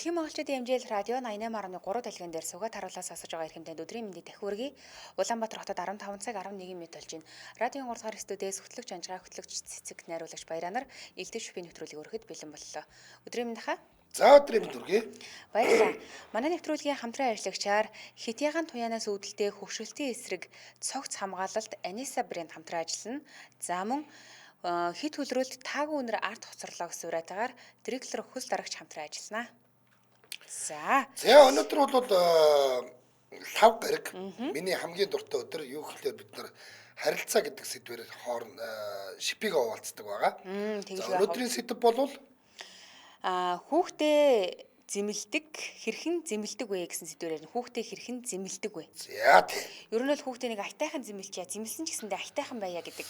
Дэлхийн монголчуудын хэмжээл радио 88.3 дэлгэн дээр сугаад харуулаас сонсож байгаа эрхэмтэнд өдрийн мэндийг дахиургий. Улаанбаатар хотод 15 цаг 11 минут болж байна. Радион 3 дугаар студиэс хөтлөгч Анжгаа хөтлөгч цэцэг найруулагч Баяранаар элдв шүпийн нэвтрүүлгийг өргөхөд бэлэн боллоо. Өдрийн мэнд хаа. За өдрийн мэнд хүргэе. Баярлалаа. Манай нэвтрүүлгийн хамтран ажиллагчаар Хитягаан туяанаас үүдэлтэй хөгшрөлтийн эсрэг цогц хамгаалалт Аниса брэнд хамтран ажиллана. За мөн хит хөлрөөлт таагүй үнэр арт хоцорлоо гэсэн уриатаагаар Триклер хөл дарагч хамтран ажиллана. За өнөөдөр бол 5 гараг миний хамгийн дуртай өдөр юу гэхээр бид нар харилцаа гэдэг сэдвээр хооронд шипийг овоолцдог байгаа. За өнөөдрийн сэдв бол хүүхдээ зэмэлдэг хэрхэн зэмэлдэг вэ гэсэн сэдвээр хүүхдээ хэрхэн зэмэлдэг вэ? За тийм. Ер нь бол хүүхдээ нэг айтайхан зэмэлчээ зэмэлсэн ч гэсэндээ айтайхан байя гэдэг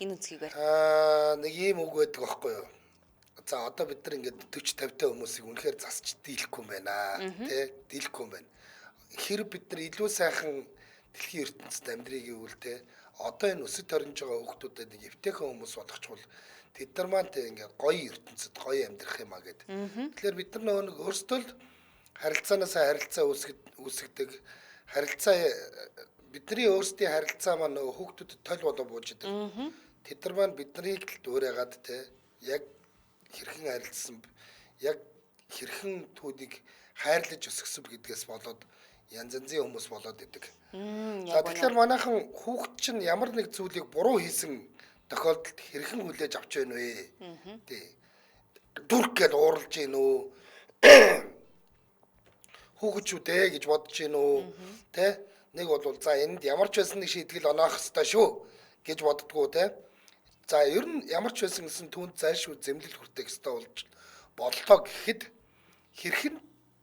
энэ үнцгийг байна. Нэг ийм үг байдаг байхгүй юу? За одоо бид нар ингээд 40 50 та хүмүүсийг үнэхээр засч дийлэхгүй юм байна тий дийлэхгүй юм байна. Хэрэг бид нар илүү сайхан дэлхийн ертөнцид амьдрыг гэвэл тий одоо энэ өсөж төрж байгаа хүүхдүүдэд нэг эвтэйхэн хүмүүс болгочвол тэд нар маань тий ингээд гоё ертөнцид гоё амьдрах юм а гэдэг. Тэгэхээр бид нар нэг өөрсдөө л харилцаанаас харилцаа үүсгдэг харилцаа бидний өөрсдийн харилцаа маань нөгөө хүүхдүүдэд тол болоо бууж идэг. Тэд нар маань биднийг л дуурайгаад тий яг хэрхэн харилцсан яг хэрхэн түүнийг хайрлаж өсгсөн гэдгээс болоод янз янзын хүмүүс болоод идэг. За тэгэхээр манайхан хүүхд чинь ямар нэг зүйлийг буруу хийсэн тохиолдолд хэрхэн хүлээж авч байна вэ? Тий. Дүрк гэж ууралж гин үү? Хүүхэдчүүдээ гэж бодож гин үү? Тэ? Нэг бол за энд ямар ч байсан нэг шийдэл оноох ёстой шүү гэж боддгоо тэ. За ер нь ямар ч байсан гэсэн түүнд зайлшгүй зэмлэл хүртэх ёстой боллоо гэхэд хэрхэн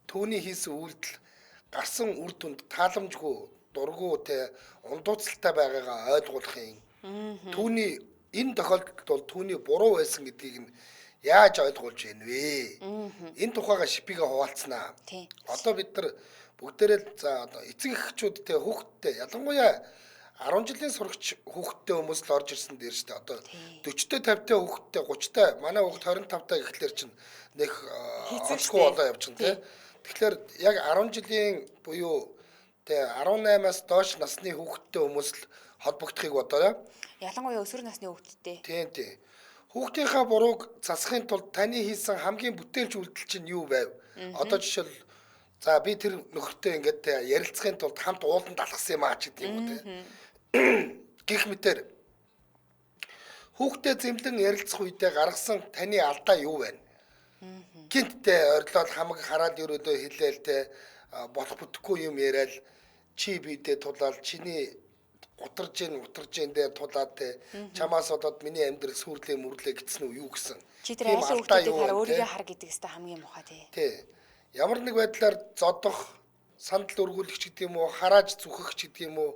түүний хийсэн үйлдэл гарсан үр дүнд тааламжгүй дургу те ундууцалтай байгаагаа ойлгуулахын түүний энэ тохиолдолд бол түүний буруу байсан гэдгийг нь яаж ойлгуулж байна вэ? Энэ тухайга шипигээ хуваалцсанаа. Одоо бид нар бүгдээрээ за одоо эцэг эхчүүдтэй хүүхдтэй ялангуяа 10 жилийн сурагч хүүхдтэй хүмүүс л орж ирсэн дээр шүү дээ. Одоо 40-тэй 50-тай хүүхдтэй 30-тай манай хүүхд 25-тай гэхлээр чинь нэг олшгүй болоо явчихна тий. Тэгэхээр яг 10 жилийн буюу тий 18-аас доош насны хүүхдтэй хүмүүс л холбогдохыг бодоё. Ялангуяа өсвөр насны хүүхдтэй. Тий. Хүүхдийнхаа бурууг засахын тулд таны хийсэн хамгийн бүтээлч үйлдэл чинь юу байв? Одоо жишээл за би тэр нөхөртэй ингээд ярилцахын тулд хамт ууланд алгасан юм аа ч гэдэг юм уу тий. Гэх мэтэр хүүхдээ зэмлэн ярилцах үедээ гаргасан таны алдаа юу вэ? Гинттэй ойрлол хамаг хараад өрөөдөө хэлээлтэй болох бүтэхгүй юм яриад чи бидээ тулаад чиний утарж гин дээр тулаад те чамаас болоод миний амьдрал сүрлээ мөрлөө гэсэн үү юу гэсэн. Чи тэр айлын хүүхдүүдийг хараа өөрийгөө хар гэдэг хэвээр хамгийн муухай тий. Ямар нэг байдлаар зодох сандал өргүүлэгч гэдэг юм уу харааж зүхэгч гэдэг юм уу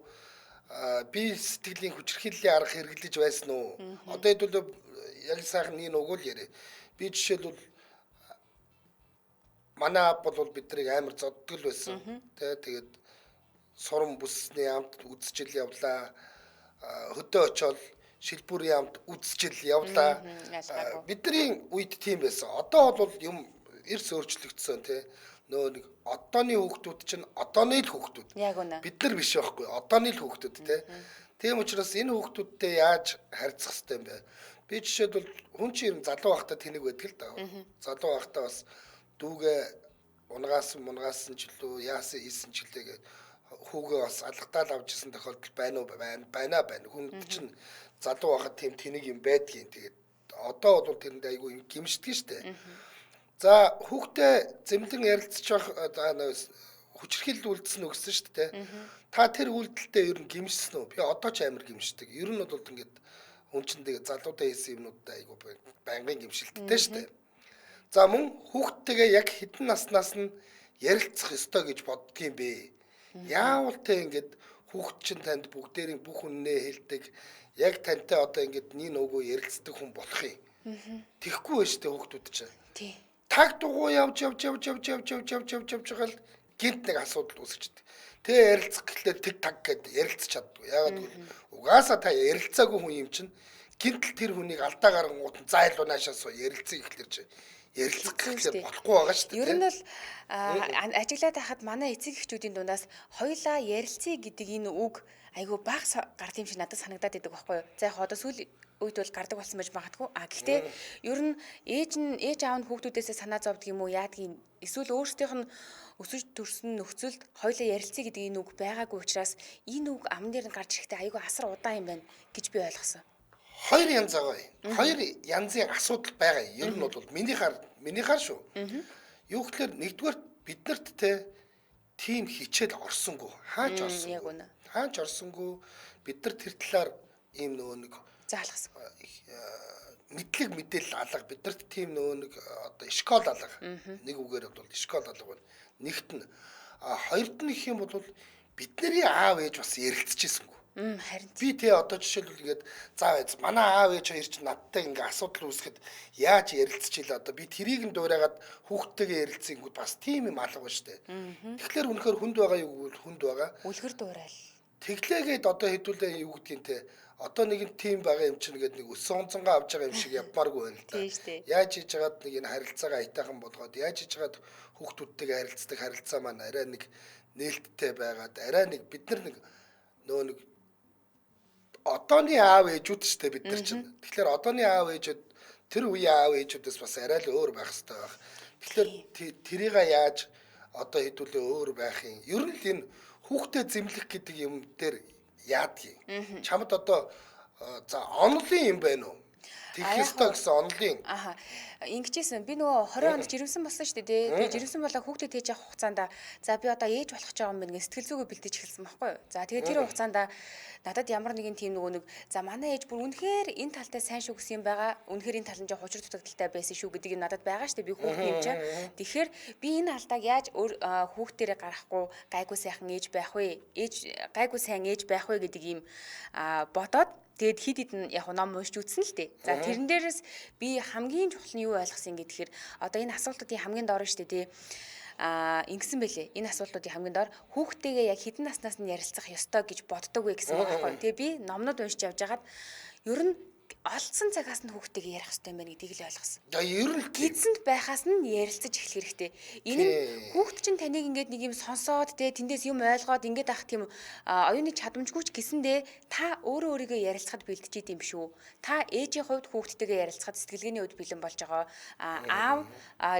би сэтгэлийн хүчирхийллийн арга хэрэглэж байсан уу? Одоо хэдүүл яг сайхан нэг өгөөл яриа. Би жишээлбэл манай ап бол биднийг амар зоддог л байсан. Тэгээд сурам бүссний амт үзчил явлаа. Хөдөө очоод шилбүрийн амт үзчил явлаа. Бидний үед тийм байсан. Одоо бол юм эрс өөрчлөгдсөн тий. Нөө нэг одооны хүүхдүүд чинь одооны л хүүхдүүд. Бид нар биш байхгүй. Одооны л хүүхдүүд тий. Тийм учраас энэ хүүхдүүдтэй яаж харьцах ёстой юм бэ? Би жишээлбэл хүн чинь залуу байхдаа тэнэг байдаг л да. Залуу байхдаа бас дүүгээ унгаасан ч лөө яасан хийсэн ч лээ хүүгээ бас алгатаал авч ирсэн тохиолдол байна уу? Байна. Хүн чинь залуу байхад тийм тэнэг юм байдгийн. Тэгээд одоо бол тэрэнд айгүй гимшдэг штэ. За хүүхдээ зэмлэн ярилцчих хүчрхийлэл үйлдэлсэн үү гэсэн шүү дээ. Та тэр үйлдэлтэй ер нь гимшсэн үү? Би одоо ч амар гимшдэг. Ер нь бол ингээд хүн чинь тэгээ залуудаа хийсэн юмнуудаа айгу байнгын гимшилттэй шүү дээ. За мөн хүүхдтэйгээ яг хэдэн наснаас нь ярилцах ёстой гэж боддгийм бэ? Яавал тэ ингээд хүүхд чинь танд бүгдээрийн бүх үннээ хэлдэг. Яг тантай одоо ингээд нэг нөгөө ярилцдаг хүн болох юм. Тэхгүй байж тээ хүүхдүүд чинь. Тий. Таг дугуй явж байгаа л гинт нэг асуудал үүсчихдэг. Тэгээ ярилцах гэхлээр тэг таг гэд ярилцах чаддгүй. Яагаад гэвэл угаасаа та ярилцаагүй хүн юм чинь гинтл тэр хүнийг алдаа гаргангууд нь зайлуу наашаас ярилцъя гэхлээр чи ярилцах Хэцүү гэхээр штэ. болохгүй байгаа шүү дээ. Ер нь бол ажиглаад байхад манай эцэг эхчүүдийн дундаас хоёулаа ярилцъя гэдэг энэ үг айгүй бага гард юм шиг надад санагдаад идэг байхгүй юу. За яг одоо сүүл үед бол гардаг болсон байж магадгүй. Гэхдээ ер нь ээж аав нь хүүхдүүдээсээ санаа зовдөг юм уу яадгийн эсвэл өөрсдийнх нь өсөж төрсөн нөхцөлд хоёулаа ярилцъя гэдэг энэ үг байгаагүй учраас энэ үг амн дээр нь гарч ирэхдээ айгүй асар удаан юм байна гэж би ойлгосон. Хоёр янз байгаа юм. Хоёр янзын асуудал байгаа юм. Ер нь бол миний хар шүү. Юу гэхээр нэгдүгээр биднэрт тийм хичээл орсонгүй. Хаач Яг орсонгүй. үнэ. Хаач орсонгүй. Бид нар тэр талаар ийм нөгөө нэг Заалгасан. мэдлэг мэдээлэл алга биднэрт тийм нөгөө нэг одоо школ алга. Нэг үгээр бол школ алга байна. Нэгт нь хоёрд нь гэх юм бол бидний аав ээж бас ярилцчихсэнгүй. Харин Би одоо жишээлбэл ингээд заа байц манай аав ээж хоёр ч надтай ингээ асуудал үүсгэхэд яаж ярилцчихийла одоо би тэрийг нь дуурайгаад хүүхдтэйгээ ярилцсангууд бас тийм юм алга ба штэ. Тэгэхээр үнэхээр хүнд байгаа юу гэвэл хүнд байгаа. үлгэр дуурайл. Тэглээгээд одоо хэдүүлээ юу гэдгийг те одоо нэг юм тийм байгаа юм чинь ингээд нэг өссөн онцонгаа авч байгаа юм шиг явмааргүй байна л да. Тийм штэ. Яаж хийж яагаад нэг энэ харилцаагаа айтайхан болгоод яаж хийж яагаад хүүхдүүдтэйгээ харилцдаг харилцаа маань арай нэг нээлттэй байгаад арай нэг бид нар нэг нөгөө нэг одооны аав ээжүүд ч гэдэг бид нар чинь. Тэгэхээр одооны аав ээжүүд тэр үеийн аав ээжүүдээс бас арай л өөр байх хэрэгтэй байх. Тэгэхээр тэрийг яаж одоо хэдүүлээ өөр байх юм. Ер нь л энэ хүүхдэд зэмлэх гэдэг юм дээр яадгийг. Чамд одоо за онлын юм байна уу? Тэгэх ёстой гэсэн онлын. Аха. Ингэжсэн. Би нөгөө 20 онд жирэмсэн болсон шүү дээ. Тэгээ жирэмсэн болоо хүүхдэд хийж явах хугацаанд за би одоо ээж болох гэж байгаа юм байна гэж сэтгэл зүгөө бэлдэж эхэлсэн байхгүй юу. За тэгээ тэр хугацаанд надад ямар нэгэн тийм нөгөө нэг за манай ээж бүр үнэхээр энэ талтай сайн шүү гэсэн юм байгаа. Үнэхээр энэ тал нь жоо хучир дутагдaltaй байсан шүү гэдэг юм надад байгаа шүү дээ. Би хүүхд юм чаа. Тэгэхээр би энэ алдааг яаж хүүхдээрээ гарахгүй гайгүй сайхан ээж байх вэ? Гайгүй сайн ээж байх вэ гэдэг ийм бодоод тэгэд хид хид нь яг ном уншиж үзсэн л дээ. За тэрэн дээрээс би хамгийн чухал нь юу ойлгосон ингэ гэхээр одоо энэ асуултуудын хамгийн доор нь шүү дээ тий. Ингэсэн бэлээ. Энэ асуултуудын хамгийн доор хүүхдтэйгээ яг хэдэн наснаас нь ярилцах ёстой гэж боддог вэ гэсэн байгаа байхгүй. Тэгээ би номнууд уншиж явж хагаад ер нь олдсон цагаас нь хүүхдтэйгээ ярих хэрэгтэй юм байна гэдгийг л ойлгосон. За ер нь Гидсэнд байхаас нь ярилцаж эхлэх хэрэгтэй. Энэ нь хүүхд чинь таныг ингээд нэг юм сонсоод тэндээс юм ойлгоод ингээд авах тийм оюуны чадамжгүй ч гэсэндээ та өөрөө өөрийгөө ярилцахад бэлдэж идэм шүү. Та ээжийн хувьд хүүхдтэйгээ ярилцахад сэтгэлгээний хувьд бэлэн болж байгаа. Аав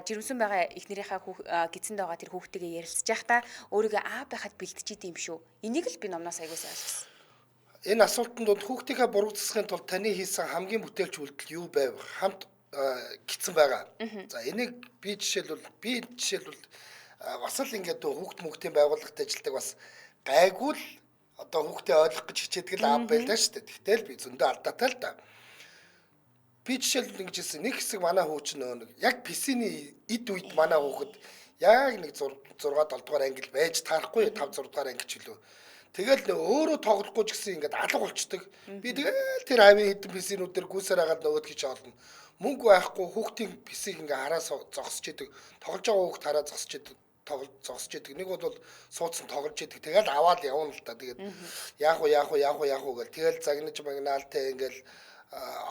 жирэмсэн байгаа их нэрийнхаа гидсэнд байгаа тэр хүүхдтэйгээ ярилцж байхдаа өөрийгөө аав байхад бэлдэж идэм шүү. Энийг л би номноос аягуулсан ойлгосон. Энэ асуултанд бол хүүхдийнхээ буруудсахын тулд таны хийсэн хамгийн бүтээлч үйлдэл юу байв? Хамт гитсэн байгаа. За энийг би жишээлбэл бас л ингээд хүүхд мөхтийн байгууллагад ажилладаг бас гайгүй л одоо хүүхдээ ойлгох гэж хичээдэг л аав байлаа шүү дээ. Тэгтэл би зөндөө алдаатай л да. Би жишээлбэл ингэж хэлсэн нэг хэсэг манай хүү чинь нэг яг PC-ний эд үед манай хүүхэд яг нэг 6 7 дугаар англи байж таарахгүй 5 6 дугаар анги ч үлээ. Тэгэл өөрөө тоглохгүй ч гэсэн ингээд алга болчдөг. Би тэгэл тэр авийн хэдэн PC-нүүд дээр гүйсээр хагаад нөгөөдгий чи олно. Мөнгө байхгүй хүүхдийн PC-г ингээ хараа зогсож идэг. Тоглож байгаа хүүхд хараа зогсож идэг. Нэг бол суудсан тоглож идэг. Тэгэл аваад явна л да. Тэгээд яах вэ гэл тэгэл загнаж магнаалтай ингээл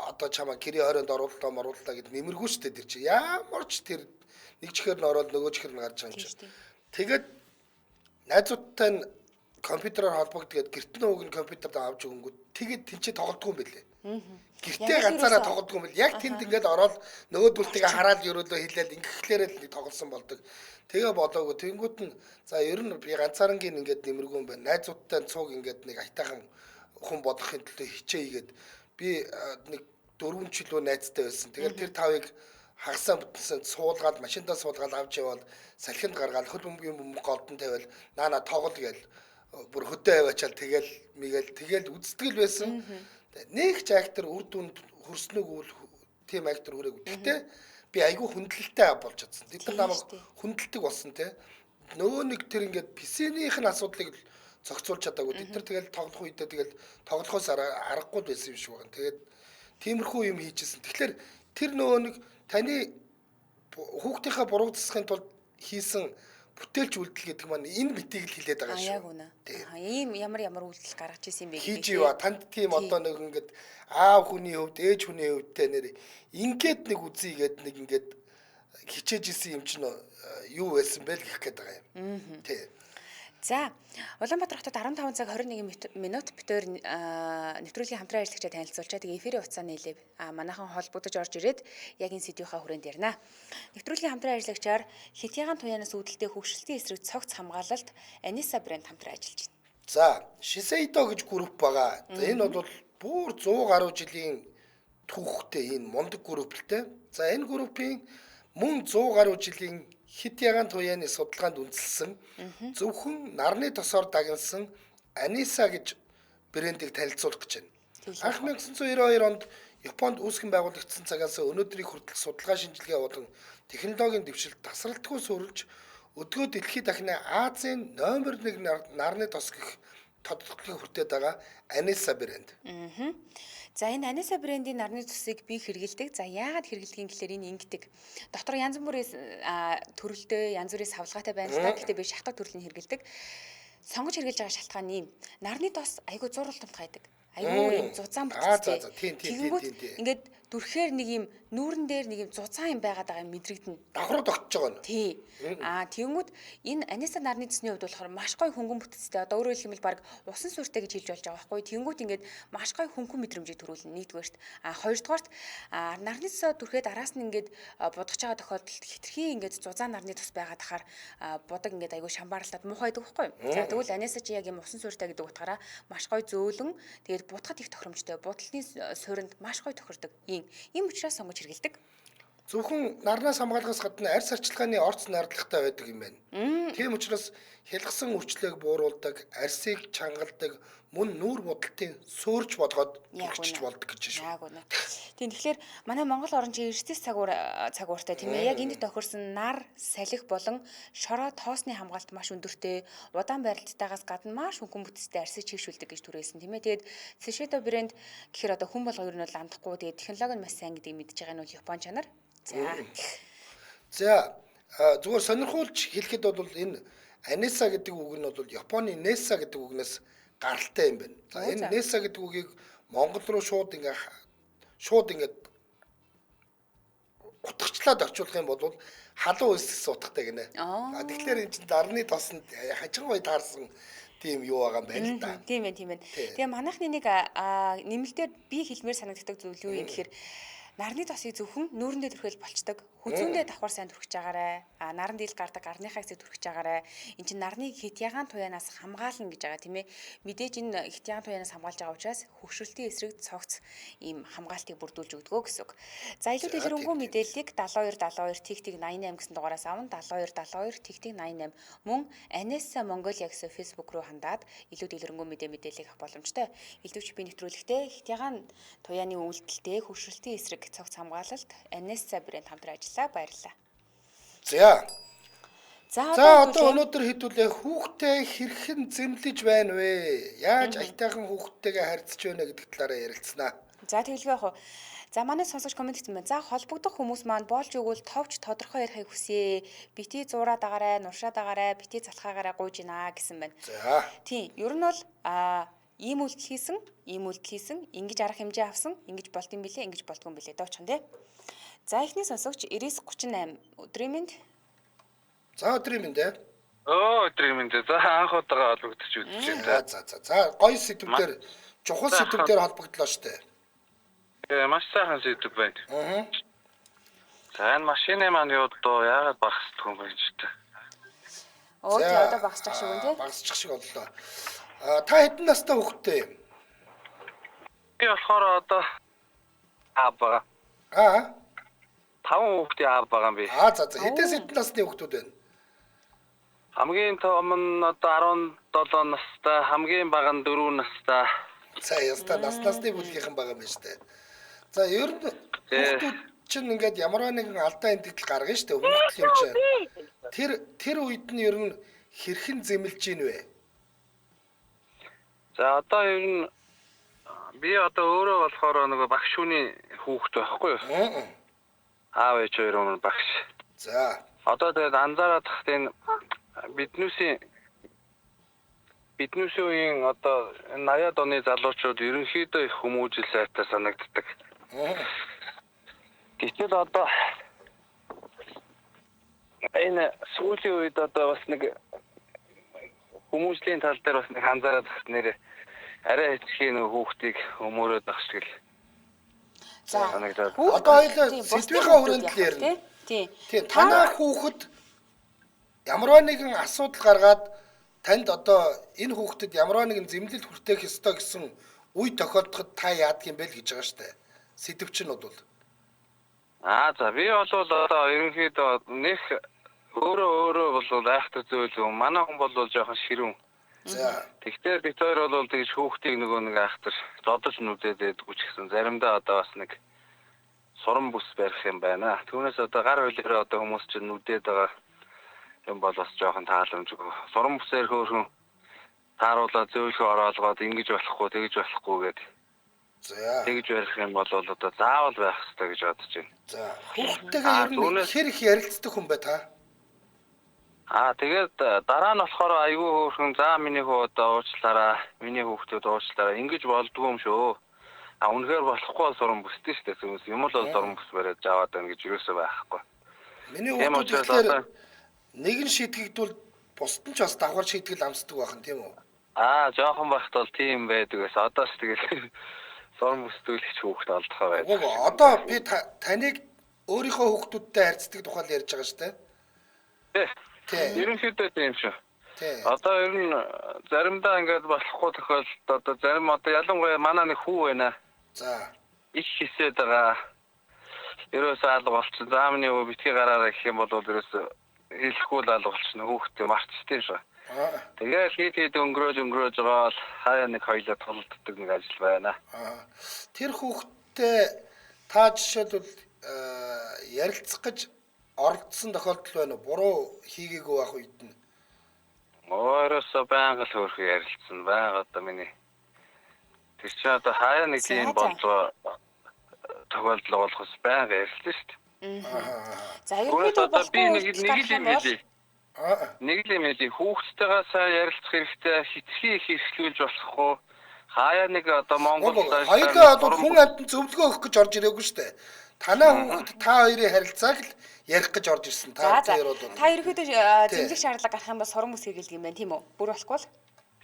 одоо чамаа гэрээ хорионд орууллаа гэд нэмэргүй штэ тэр чи. Ямар ч тэр нэг чихэр нь ороод нөгөө чихэр нь гарч байгаа юм чи. Тэгээд найзуудтай нь компьютероор холбогдгээд гэртэн ууг нь компьютерд авч өгөнгүүт тэгээд тэнцээ тоглодгүй юм бэлээ. Гэртээ ганцаараа тоглодгүй юм бэл. Яг тэнд ингээд ороод нөгөөдөлтөйгээ хараад ерөөлөө хэлээл ингэхлээрээ л нэг тоглосон болдог. Тэгээ болоогүй. Тэнгүүт нь за ер нь би ганцаарангийн ингээд нэмэргүй юм байна. Найзуудтай цуг ингээд нэг айтайхан хүн бодохын төлөө хичээгээд би нэг 4 жилөө найзтай байсан. Тэгэл тэр тавыг хагасаа бүтсэн суулгаад машиндаа суулгаад авч яваад салхинд гаргаад хөл бөмбөгийн бөмбөг голдон тавиал наана тоглол гээл бүр хөдөө аваачаал тэгэл үзтгэл байсан. Нэг ч актер үр дүнд хөрснөг үл тийм актер хүрээгүй. Гэхдээ би айгүй хүндлэлтэй болж чадсан. Бид нар намайг хүндэлдэг болсон те. Нөгөө нэг тэр ингээд PC-ийнх нь асуудлыг зохицуулж чадаагүй. Бид нар тэгэл тоглох үедээ тэгэл тоглохоос аргагүй байсан юм шиг байна. Тэгээд тиймэрхүү юм хийжсэн. Тэгэхээр тэр нөгөө нэг таны хүүхдийнхээ буруудсахын тулд хийсэн бүтээлч үйлдэл гэдэг маань энэ битийг л хилээд байгаа шүү. Яг үнэ. Ийм ямар үйлдэл гаргаж ирсэн бэ гэж. Хийж ива танд тийм одоо нэг ингээд аав хүний хувьд ээж хүний хувьд те нэр ингээд нэг үзье гээд нэг ингээд хичээж исэн юм чинь юу байсан бэ л гэх гээд байгаа юм. Тий. За, Улаанбаатар хотод 15 цаг 21 минут битээр нэвтрүүлгийн хамтран ажиллагчаа танилцуулчаа. Тэгээ эфирийн хугацаа нийлээ. Манайхан холбогдож орж ирээд яг энэ сэдвийнхаа хүрээнд ярина. Нэвтрүүлгийн хамтран ажиллагчаар Хитягаан туяанаас үүдэлтэй хөгшилтийн эсрэг цогц хамгаалалт Аниса брэнд хамтран ажиллаж байна. За, Shiseido гэж групп байгаа. За, энэ бол бүр 100 гаруй жилийн түүхтэй энэ мундаг групп л те. За, энэ группийн мөн 100 гаруй жилийн Хитягаан туяаны судалгаанд үндэслэн зөвхөн нарны тосоор дагнсан Аниса гэж брендийг танилцуулах гэж байна. Анх 1992 онд Японд үүсгэн байгуулагдсан цагаас өнөөдрийг хүртэл судалгаа шинжилгээ болон технологийн дэвшилт тасралтгүй суурилж өдгөө дэлхийд дахны Азийн номер 1 нарны тос гэх тодорхойлолтыг хүртээд байгаа Аниса брэнд. За энэ Аниса брендийн нарны тусыг би хэрэгэлдэг. За яагаад хэрэглэдгийг гэхээр энэ ингэдэг. Дотор янз бүрийн төрөлтэй, янз бүрийн савлгаатай байна л та. Гэхдээ би шатаг төрлөний хэрэгэлдэг. Сонгож хэрэглэж байгаа шалтгаан нь юм. Нарны тос айгүй зурвалтанд хайдаг. Айгүй юм зузаан бүтцтэй. Тэгэнгүүт ингээд дүрхээр нэг юм нүүрэн дээр нэг юм зузаан юм байгаад байгаа юм мэдрэгдэнэ. Давхруу тогтож байгаа нь. Тий. Тэгэнгүүт энэ Аниса нарны тосны хувьд болохоор маш гоё хөнгөн бүтцтэй. Одоо өөрөөр хэлбэл баг усан суурьтай гэж хэлж болж байгаа байхгүй. Тэгэнгүүт ингээд маш гоё хөнгөн мэдрэмжийг төрүүлнэ нэгдүгээрт. Хоёрдугаарт нарны тосоо дүрхээд араас нь ингээд будгаж байгаа тохиолдолд хитрхи ингээд зузаан нарны тос байгаад тахаар будаг ингээд айгүй шамбаарлаад муухайдаг байхгүй. За тэгвэл Аниса чи яг юм усан суурьтай гэдэг утгаараа маш гоё зөөлөн тэгээд будахад их тохиромжтой. Будалтны суурьнд маш гоё тохирдог. Ийм учраас сонгож хэрэгэлдэг. Зөвхөн нарнаас хамгаалахаас гадна арьс арчилгааны орц найрлагатай байдаг юм байна. Тийм учраас хялгсан үрчлээг бууруулдаг, арьсыг чангалдаг, мөн нүүр будалтын суурж болгоод өгчж болдог гэж шүү. Яг үнэ. Тийм тэгэхээр манай Монгол орн чинь эрсдэс цагууртай тийм ээ. Яг энд тохирсон нар, салхи болон шороо тоосны хамгаалалт маш өндөртэй, удаан барилттайгаас гадна маш хөнгөн бүтцтэй арьсыг чийгшүүлдэг гэж түрээсэн тийм ээ. Тэгээд Shiseido брэнд гэхээр одоо хүн болго ер нь бол амдахгүй тэгээд технологи нь маш сайн гэдгийг мэдж байгаа нь бол Япон чанар. За зүгээр сонирхуулж хэлэхэд бол энэ Аниса гэдэг үг нь бол Японы Неса гэдэг үгнээс гаралтай юм байна. За энэ Неса гэдэг үгийг Монгол руу шууд ингээд утгачлаад орчуулах юм бол халуун өсс утгатай гинэ. Тэгэхээр энэ чинь дарны тоснд хажин гоё таарсан тийм юу байгаа юм байна л да. Тийм ээ. Тэгээ манайхны нэг нэмэлтээр би хэлмээр санагддаг зүйл юу юм гэхээр нарны тосыг зөвхөн нүүрэндээ түрхэл болчдөг. Хүзүүндээ давхар сайн түрхэж байгаарэ. Наран дийл гардаг гарныхаа хэсэг түрхэж байгаарэ. Энд чинь нарныг Хитягаан туяанаас хамгаална гэж байгаа тийм ээ. Мэдээж энэ Хитягаан туяанаас хамгаалж байгаа учраас хөгшрөлтийн эсрэг цогц ийм хамгаалтыг бүрдүүлж өгдөгөө гэсэн үг. За илүү дэлгэрэнгүй мэдээллийг 72 тэгтэг 88 гэсэн дугаараас авна. 72 тэгтэг 88 мөн Anissa Mongolia гэсэн Facebook руу хандаад илүү дэлгэрэнгүй мэдээллийг авах боломжтой. Илүүч би нэвтрүүлэхдээ Хитягаан туяаны үйлдэлтэй хөгшрөлтийн эсрэг цогц хамгаалалт Anisса брэнд хамтран ажиллаа. Баярлалаа. За одоо өнөөдөр хэдүүлээ хүүхдээ хэрхэн зэмлэж байна вэ? Яаж аятайхан хүүхдтэйгээ харьцаж байна гэдэг талаараа ярилцсанаа. За тэгэлгүй яг уу. За манай сонсогч комент хийсэн байна. За холбогдох хүмүүс маань болж өгвөл товч тодорхой ярихыг хүсье. Бити зураад агараа, нуршаад агараа, бити залхаагаараа гуйж гинэ гэсэн байна. За. Тийм. Ер нь бол ийм үйлдэл хийсэн, ингэж арга хэмжээ авсан, ингэж болд юм билээ, ингэж болдгүй юм билээ доочин тий. За ихний сонсогч 9938 өдрийн мэнд. За өдрийн мэнд ээ. Өдрийн мэнд. За анх удаага олгогдож үзэж байна. За гоё сэдвээр чухал сэдвээр холбогдлоо штэ. Маш сайхан сэдв байна. За энэ машины маань юу доо яагаад багсдаг юм бэ ч гэдэг. Тий одоо багсчих шиг үн тий. Багсчих шиг боллоо. Та хэдэн настай хүүхдтэй юм? Би болохоор одоо байгаа. 5 хүүхдийн аав байгаа юм би. За хэдээс хэдэн насны хүүхдүүд байна? Хамгийн том нь одоо 17 настай, хамгийн бага нь 4 настай. За яста насны бүлгийнхэн байгаа юм байна штэ. За ер нь хүүхдүүд чинь ингээд ямар нэгэн алдаа эмдэгдэл гаргана штэ хүүхдэл юм чинь. Тэр үед нь ер нь хэрхэн зэмлэж гин вэ? За одоо ер нь би одоо өөрөө болохоор нэг багш хүний хүүхэд байхгүй юу? Аав ээж хоёр өмнө багш. За. Одоо тэгээд анзаараад тахт энэ биднүүсийн үеийн одоо 80-аад оны залуучууд ерөнхийдөө их хүмүүжил сайтай санагддаг. Гэтэл одоо Энэ сүүлийн үед одоо бас нэг хүмүүсийн тал дээр бас нэг анзаараад багт нэр арай хэцхийн нэг хүүхдийг өмөрөөд ах шиг л. За. санагдаад. Одоо хоёул сэдвийнхаа хүрээнд л ярина. Тийм. Тийм танаа хүүхэд ямарваа нэгэн асуудал гаргаад танд одоо энэ хүүхдэд ямарваа нэгэн зэмлэл хүртээх ёстой гэсэн үе тохиолдоход та яадаг юм бэ л гэж байгаа шүү дээ. Сэдвчин бол. За би бол одоо ерөнхийдөө нэг өөрөө бол айхтар зүйл юм. Манай хүн бол жоохон ширүүн. За. Тэгтээ бид хоёр бол тэгж хүүхдийг нөгөө нэг айхтар зодож нүдэд өгч гэсэн заримдаа одоо бас нэг сурам бүс барих юм байна. Түүнээс одоо гар хөлөөрөө одоо хүмүүс чинь нүдэд байгаа юм бол бас жоохон тааламжгүй. Сурам бүсээр хөөрхөн тааруулаад зөөлхөө ороолгоод ингэж болохгүй тэгж болохгүй гэдэг. За. Тэгж барих юм бол одоо заавал байх хэрэгтэй гэж бодож байна. За. Хүүхдтэйгээ ер нь хэр их ярилцдаг хүн бэ та? Тэгээд дараа нь болохоор айгүй хөөрхөн за миний хүү одоо уучлаарай. Миний хүүхдүүд уучлаарай. Ингэж болдгүй юм шүү. Үнэхээр болохгүй сурам бүстэй шүү дээ. Юм л сурам бүс бариад аваад байна гэж юусоо байхгүй. Миний хүүхдүүд тэгэхээр нэгэн шийтгэгдвэл бусд нь ч бас давхар шийтгэл амсдаг байх нь тийм үү? Жоохон байхад бол тийм байдаг ус. Одоо ч тэгэл сурам бүсдүүлэгч хүүхд олдохоо байдаг. Одоо би таныг өөрийнхөө хүүхдүүдтэй харьцдаг тухай ярьж байгаа шүү дээ. Тийм. Ерөнхийдөө тийм шүү. Тийм. Одоо ер нь заримдаа ингээд болохгүй тохиолдолд одоо зарим одоо ялангуяа манай нэг хүү байна. За. Их хисээд байгаа. Ерөөсөө алга болчихсон. Заамны өө битгий гараараа гэх юм бол ерөөсөө хэлэхгүй л алга болчихно. Хүүхдээ марцчихдээ шүү. Тэгээд хийд өнгөрөөж байгаа бол хаяа нэг хоёлоо толддог нэг ажил байна. Тэр хүүхдтэй та жишээлбэл ярилцах гэж оролцсон тохиолдол байна уу? Буруу хийгээгүй байх үед нь. Өөрөөсөө байнга л хөөрхөн ярилцсан. Байнга одоо миний тэр чинь одоо хаяа нэг тийм болоо тохиолдол болохос байнга ярилцсан шүү дээ. За ерөнхийдөө бол би нэг юм хэлээ. Нэг л юм хэлээ. Хүүхдтэйгээ сайн ярилцах хэрэгтэй. Хитрхи их эрхлүүлж болохгүй. Хаяа нэг одоо Монгол хоёулаа одоо хүн амтнд зөвлөгөө өгөх гэж орж ирээгүй шүү дээ. Танаа хүүхэд та хоёрын харилцааг л ярих гэж орж ирсэн. Та ерөнхийдөө зэмлэх шаардлага гарах юм бол сурам бүс хийгээл юм байна тийм үү? Бүр болохгүй л.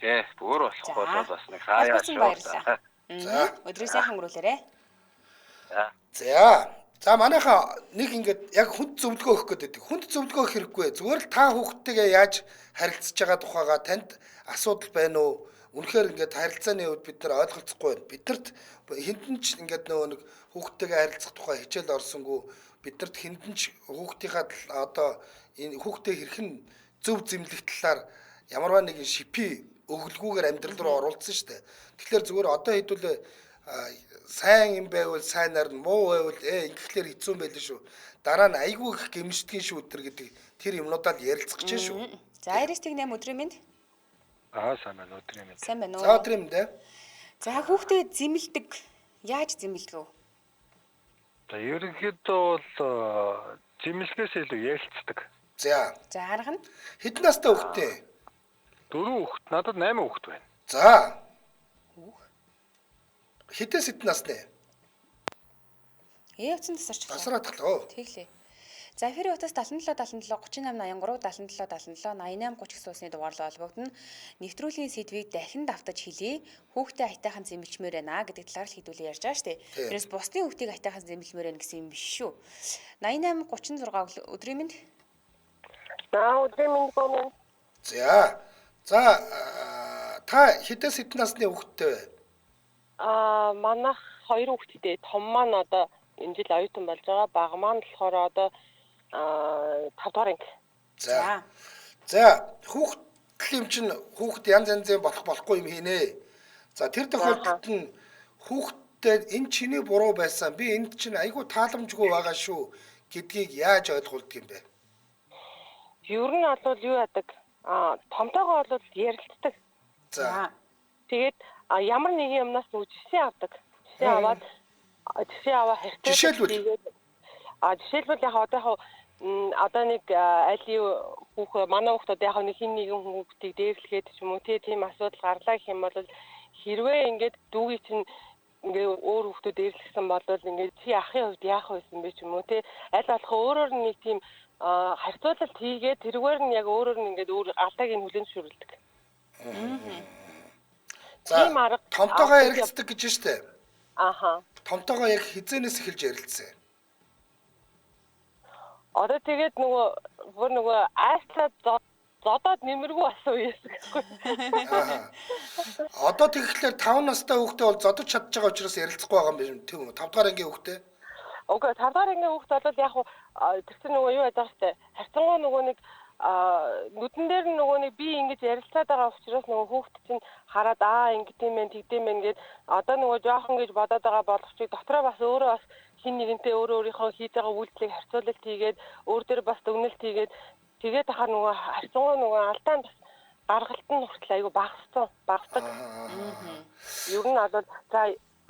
Тий, бүр болохгүй бол бас нэг хаяа баярлалаа. За, өдрөө сайхан өнгөрүүлээрэ. За манайхаа нэг ингээд яг хүнд зөвлөгөө өгөх гэдэг. Хүнд зөвлөгөө өгөх хэрэггүй. Зүгээр л та хүүхдтэйгээ яаж харилцаж байгаа тухайга танд асуудал байна уу? Үнэхээр ингээд харилцааны үед бид нар ойлголцохгүй байна. Бидэрт хинтэн ч ингээд нөгөө нэг хүүхдтэйгээ харилцах тухай хичээл орсонгүй бидэрт хинтэн ч хүүхдийнхаа одоо энэ хүүхдээ хэрхэн зөв зэмлэх талаар ямарваа нэгэн шипи өглгүүгээр амьдрал руу оруулсан шүү дээ. Тэгэхээр зүгээр одоо хэдүүлээ сайн юм байвал сайнаар нь муу байвал ингэхлээр хэцүү юм байл шүү. Дараа нь айгүй их гэмшдгийн шүү өдр гэдэг тэр юмнуудаа л ярилцах гэж шүү. За 98 өдрийн минь. Сайн байна өдрийн минь. Сайн байна уу? За өдрийн минь. За хүүхдээ зэмлдэг. Яаж зэмлдэг вэ? Ерөнхийдөө бол зэмлэгээс илүү ярилцдаг. За арга нь хэдэн настай хүүхдээ? 4 хүүхэд. Надад 8 хүүхэд байна. За. Хэдээс хэдэн настай? Явцсан тасарч байна. Тасраад тахлаа. Тэглээ. За эфирийн утас 77 77 38 83 77 88 30 гэсэн усны дугаарлал холбогдно. Нэвтрүүлгийн сэдвийг дахин давтаж хэлье. Хүүхдээ айтайхан зэмлчмээр байна гэдэг талаар л хэдүүлээ ярьж байгаа шүү дээ. Тэрээс бусдын хүүхдийг айтайхан зэмлмээр байна гэсэн юм биш шүү. 88 36 өдрийн минь. Өдрийн минь гомн. За та хэдээс хэдэн насны хүүхдтэй вэ? Манайх 2 хүүхэдтэй. Том маань одоо энэ жил оюутан болж байгаа. Бага маань болохоор одоо 5 дугаар анги. За хүүхдэл юм чинь хүүхд янз янзын болохгүй юм хийнэ. За тэр тохиолдолд нь хүүхдтэй энэ чиний буруу байсан. Би энд чинь айгүй тааламжгүй байгаа шүү гэдгийг яаж ойлгуулдаг юм бэ? Ер нь бол юу яадаг? Томтойгоо бол ярилцдаг. За. Тэгээд ямар нэгэн юмнаас жишээ авдаг. Жишээ аваа хэрэгтэй. Жишээлбэл яг одоо нэг али хүүхд манай хүүхдүүд яг нэг хин нэгэн хүүхдийг дээрлэхэд ч юм уу тийм асуудал гарлаа гэх юм бол хэрвээ ингээд дүүгийн чинь ингээ өөр хүүхдүүд дээрлэхсэн бол ингээд чи ахын хувьд яах байсан бэ ч юм уу аль болох өөрөөр нэг тийм харьцуулалт хийгээд тэрүүгээр нь яг өөрөөр нь ингээд өөр алдааг нь хүлээн зөвшөөрөлдөг. За Тийм арга томтойгоо ярилцдаг гэж штэ. Ааха. Томтойгоо яг хизээнээс эхэлж ярилцсан. Одоо тэгээд нөгөө айслаад зодоод нэмэргүй асуу яасан гэхгүй. Одоо тэгэхээр 5 настай хүүхдээ бол зодож чадж байгаа учраас ярилцахгүй байгаа юм биш тийм үү? 5 дугаар ангийн хүүхдээ. Окей, 5 дахь ангийн хүүхд бол яг тэр чинь нөгөө юу яаж байгаа штэ. Харьцангуй нөгөө нэг нүдэн дээр нь нөгөө нэг би ингэж ярилцаад байгаа учраас нөгөө хүүхд чинь хараад ингэдэм байх тэгдэм байх гээд одоо нөгөө жоохон гэж бодоод байгаа боловч дотроо бас өөрөө бас хин нэгэнтэй өөрийнхөө хийж байгаа үйлдэлийг харьцуулалт хийгээд өөр дээр бас дүгнэлт хийгээд тэгээд хахаар нөгөө харьцангуй нөгөө алдаанд бас гаргалт нь хүртэл айгүй багасдаг. Ер нь бол за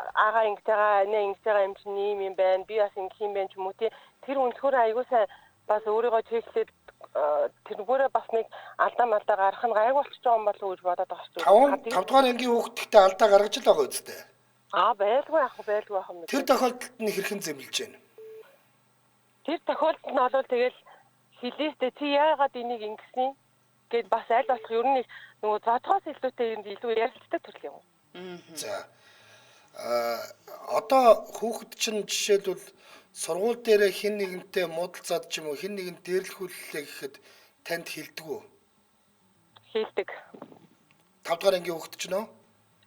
агаа ингэж байгаа, нэ ингэж байгаа юм чинь ийм юм байна. Би бас ингэх юм байна ч юм уу тий. Тэр өнцгөр айгүй сайн бас өөрийгөө чеклээд тэргүүрээ бас нэг алдаа малдаа гарах нь гайг болчихж байгаа юм болов уу гэж бодоод байгаа шүү дээ. 5 дугаар ангийн хүүхдтэй алдаа гаргаж л байгаа үстэй. Байлгүй ах юм. Тэр тохиолдолд нь хэрхэн зэмлэж байна? Тэр тохиолдолд нь бол тэгэл хилээстэй чи яагаад энийг ингэсэн гэд бас аль болох ер нь нөгөө зодгоос илүү ярилцдаг төрөл юм. За одоо хүүхэд чинь жишээлбэл сургууль дээр хэн нэгэнтэй муудалцаад ч юм уу хэн нэгэн дээрлэхүүллээ гэхэд танд хэлдэг үү? Хэлдэг. 5 дугаар ангийн хүүхэд ч нөө?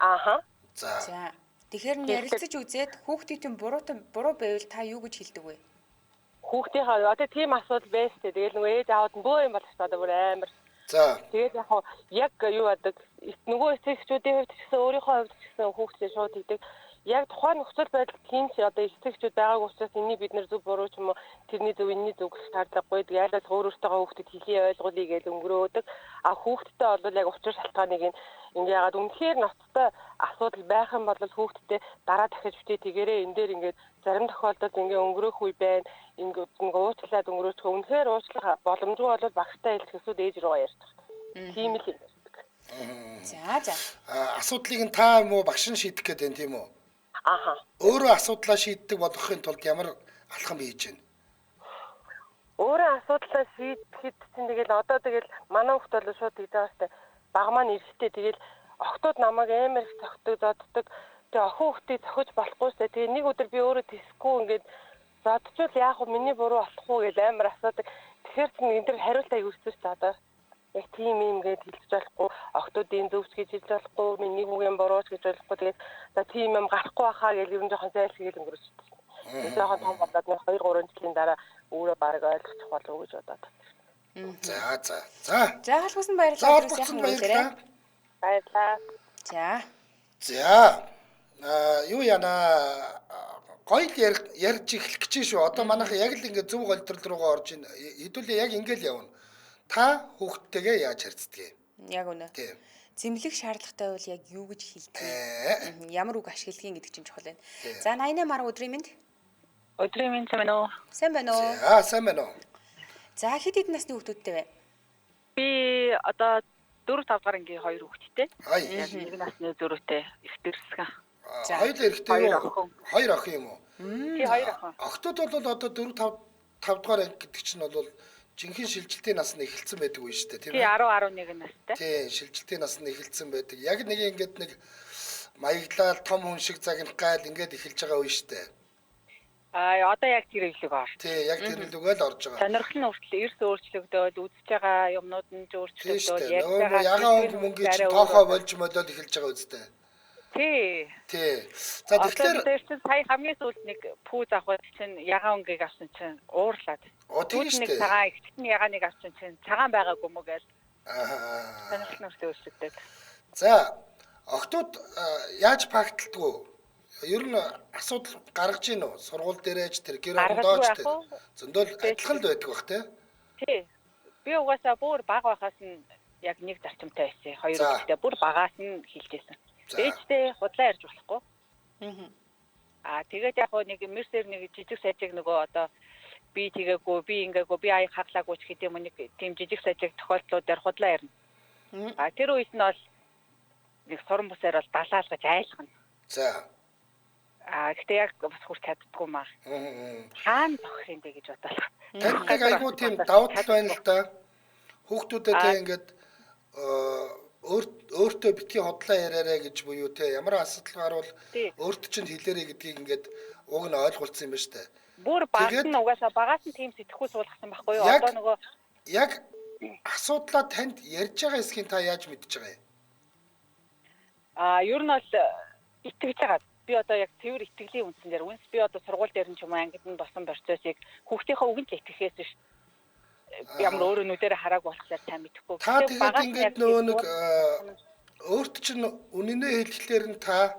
Ааха. За. Тэгэхээр нь ярилцаж үзээд хүүхдийн буруу байвал та юу гэж хэлдэг вэ? Хүүхдийнхаа одоо тийм асуудал байстэй. Тэгэл нөгөө ээж аауд нь бөө юм болж та одоо бүр амар. За. Тэгээд яг юу яадаг нөгөө эцэгчүүдийн хувьд ч гэсэн өөрийнхөө хувьд ч гэсэн хүүхдээ шууд хийдэг. Яг тухайн нөхцөл байдал тийм ч одоо эцэгчүүд байгаагүй учраас энийг бид нэр зөв буруу ч юм уу тэрний зөв энэний зөв гэж шаардлагагүй. Тэгээд өөрөөсөө хүүхдэд хэлий ойлгуулъя гэж өнгөрөөдөг. Хүүхдтэй бол яг учир шалтгааныг ингэ яагаад үнэхээр ноцтой асуудал байх юм бол хүүхдтэй дараа дахиж битээ тэгээрээ энэ дээр ингээд зарим тохиолдолд ингээ өнгөрөх үе байна. Ингээд нэг уучлаад өнгөрөөчих. Үнэхээр уучлах боломжгүй бол багштай хэлэх эсвэл ээж рүүгээ ярьчих. Тийм л юм. За. Асуудлыг нь та юм уу багш нь шийдэх гэдэг юм тийм үү? Ааха. Өөрөө асуудлаа шийддэг болгохын тулд ямар алхам хийж байна? Өөрөө асуудлаа шийдэхэд чинь тэгэл одоо тэгэл манай хүүхд бол шууд хийж байгаа штэ. Баг маань эрэхтэй тэгэл охтууд намайг амар их зогтдог, зодддаг. Тэгээ охин хүүхдийг зохиж болохгүй штэ. Тэгээ нэг өдөр би өөрөө тэсэхгүй ингээд зодчвол яах вэ? Миний буруу болохгүй гэж амар асуудаг. Тэгэхээр чинь энэ төр хариулт аяг өгсөн штэ одоо. Яг тийм юм гээд хэлж болохгүй, охтуудын зөвч гэж хэлж болохгүй, миний хүүгийн бурууч гэж болохгүй. Тэгээд за тийм юм гарахгүй байхаа гэж ер нь жоохон зайлсхийл өнгөрөөж байна. Энэ жоохон том болоод 2-3 жилийн дараа өөрөө бараг ойлгочих болов уу гэж бодоод байна. За. За халбусан баярлалаа. Баярлалаа. За. Юу яана гоё ярьж эхлэх гэж шүү. Одоо манайха яг л ингээд зөв голдрол руугаа орж ийн. Хэдүүлээ яг ингээл явна. Та хүүхдтэйгээ яаж харьцдаг юм? Яг үнэ. Тийм. Зэмлэх шаардлагатай бол яг юу гэж хэлдэг? Ямар үг ашигладгийг гэдэг чинь чухал байна. За 88 10 өдрийн мэнд. Өдрийн мэнд сайн байна уу? Сайн байна уу? Сайн байна уу? За хэд хэдэн насны хүүхдүүдтэй вэ? Би одоо 4-5 дугаар ангийн 2 хүүхэдтэй. Яг нэг насны зөрүүтэй их дэрсгэн. Хоёул эрэгтэй юу? 2 охин юм уу? Тий 2 охин. Охтууд бол одоо 4-5 дугаар анги гэдэг чинь бол жинхэнэ шилжилтийн нас нь эхэлсэн байдаг үе шүү дээ, тийм Тий ээ? 10-11 настай. Тий, шилжилтийн нас нь эхэлсэн байдаг. Яг нэг ингээд нэг маяглал том хүн шиг загнах гал ингээд эхэлж байгаа үе шүү дээ. Одоо яг тэр хэвлэг орж. Тий, яг тэр хэвлэг л орж байгаа. Сонирхол нь хүртэл эрс өөрчлөгдөөд үзэж байгаа юмнууд нь өөрчлөгдөөд ярьж байгаа ягаан мөнгө чи тоохоо болж мөлөд эхэлж байгаа үстэй. Тий. За тэгэхээр сая хамгийн сүүлд нэг пүүз авах чинь ягаан өнгийг авсан чинь уурлаад. Тийм шүү дээ. Цагаан ихт нь ягааныг авсан чинь цагаан байгаагүй мө гээл. Сонирхол нь хүртэл өөрчлөгдөд. За охтууд яаж пакталдгүү? Ер нь асуудал гаргаж ийн үү? Сургууль дээрээч тэр гэр орондооч тэр зөндөл адилхан л байдаг бах тий. Би угаасаа бүр бага байхаас нь яг нэг зарчимтай байсан. 2 хүүхэдтэй бүр багаас нь хэлжсэн. Ээжтэй худлаа ярьж болохгүй. Тэгээд яг нэг мерсер нэг жижиг сажиг нөгөө одоо би тэгээгүй, би ингээгүй, би аяг хаглаагүй ч гэдэг юм нэг тийм жижиг сажиг тохиолдлуудаар худлаа ярина. Тэр үед нь бол нэг суран бусаар бол далаалгаж айлгана. За. Гэхдээ яг бас хүрч чаддгүй маа. Хаана зогсох юм бэ гэж бодлоо. Танд нэг айгүй тийм давуу тал байна л да. Хүүхдүүдэд те ингээд өөртөө битгий хотлоо яриараа гэж буюу те ямар асуудал гарвал өөртөө чинь хэлээрэй гэдгийг ингээд уг нь ойлгуулсан юм байна штэ. Бүр баг нь угаасаа багаас нь тийм сэтгэхүй суулгасан байхгүй юу? Одоо нөгөө яг асуудлаа танд ярьж байгаа эсхийн та яаж мэдж байгаа юм? Ер нь бол итгэж байгаа. Би одоо яг цэвэр итгэлийн үндсэн дээр үнс би одоо сургууль дээр нь ч юм уу ангид нь босон процессыг хүүхдийнхээ үгэнд л итгэхээс биш ямар өөрөө нүдээр хараагүй болохоор сайн мэдэхгүй. Та тэгээд ингээд нөгөө нэг өөрт чинь үнэнээ хэлэхлээр нь та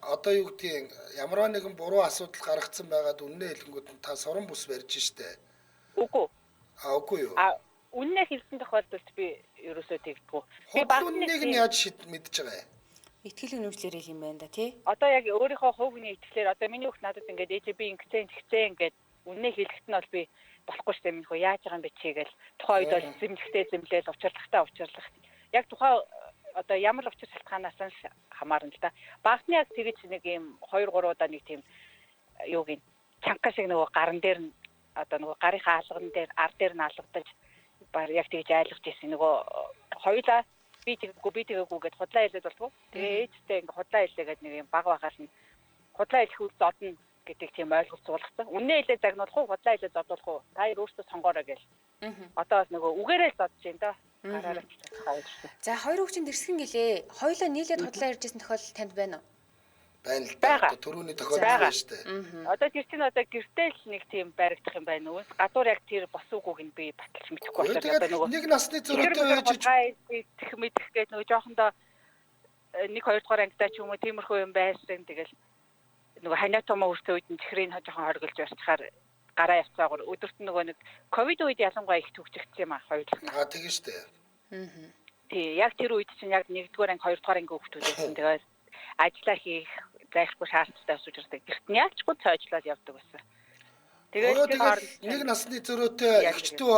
одоо юу гэдгийг ямар нэгэн буруу асуудал гаргацсан байгаад үнэнээ хэлэнгүүт нь та суран бус барьж штэ. Үгүй. Үгүй юу? Үнэнээ хэлсэн тохиолдолд би ерөөсөө тэгдэггүй. Би багныг нь яаж мэдж байгаа юм? Итгэлийн үнэмшлэр юм байна да тий. Одоо яг өөрийнхөө хувь хүний итгэлээр одоо миний хүүхд надад ингээд ээж би ингэсэн тэгсэн ингээд үнэнээ хэлэхэд нь бол би болохгүй шүү дээ. Минь хөө яаж байгаа юм бэ чи гээл тухайн үед бол зэмлэхтэй зэмлээл учрлагтаа учрлах. Яг тухайн одоо ямар учир шалтгаанаас нь хамаарна л да. Багтны яг тэгэж нэг юм 2 3 удаа нэг тийм юу гин чанга шиг нөгөө гарн дээр нь одоо нөгөө гарынхаа алган дээр ар дээр нь алгадаж яг тэгж айлгаж ирсэн нөгөө хоёулаа би тэгээгүү гэд худлаа хэлээд болтгоо. Тэгээ ээжтэй ингээ худлаа хэлээгээд нэг юм баг багаас нь худлаа хэлэх үл зодно гэдэг тийм ойлголт суулгацсан. Үнэн хэлээ загнуулах уу, худлаа хэлээ зодуулах уу? Та хоёр өөрсдөө сонгоорой гэл. Одоо бас нөгөө үгээрээ л зодж байна да. Гараараа ч хайрсан. За хоёр хүүхдийн дэрсгэн гэлээ. Хоёулаа нийлээд худлаа ярьжсэн тохиолдол танд байна уу? Байна л да. Төрөүний тохиолдол байна штэ. Одоо тэр чинь одоо гэртэл нэг тийм баригдах юм байна уу? Гадуур яг тэр босуугүйг нь би баталж мэдэхгүй болохоор одоо нөгөө нэг насны зөрөөтэй байж идэх мэдэх гэж нөгөө жоохондоо 1 2 дугаар ангидаа ч юм уу тиймэрхүү юм байсан. Тэгэл нөгөө ханиа томоо үрсээ үед нь чихрийн жоохон хоргилж барьчихаар гараа явцаагаар өдөрт нөгөө нэг ковид үед ялангуяа их төгсөгдсөн юм аа хоёулах. Тэгээ штэ. Тий, яг тэр үед чинь яг 1 дугаар анги 2 дугаар анги хүүхдүүдсэн. Тэгээд ажиллаа хийх зайлшгүй шаардлагатай учраас гэрт нь яалчгүй цайжлаад явдаг байсан. Тэгээд нэг насны зөрөөтэй эгчтүү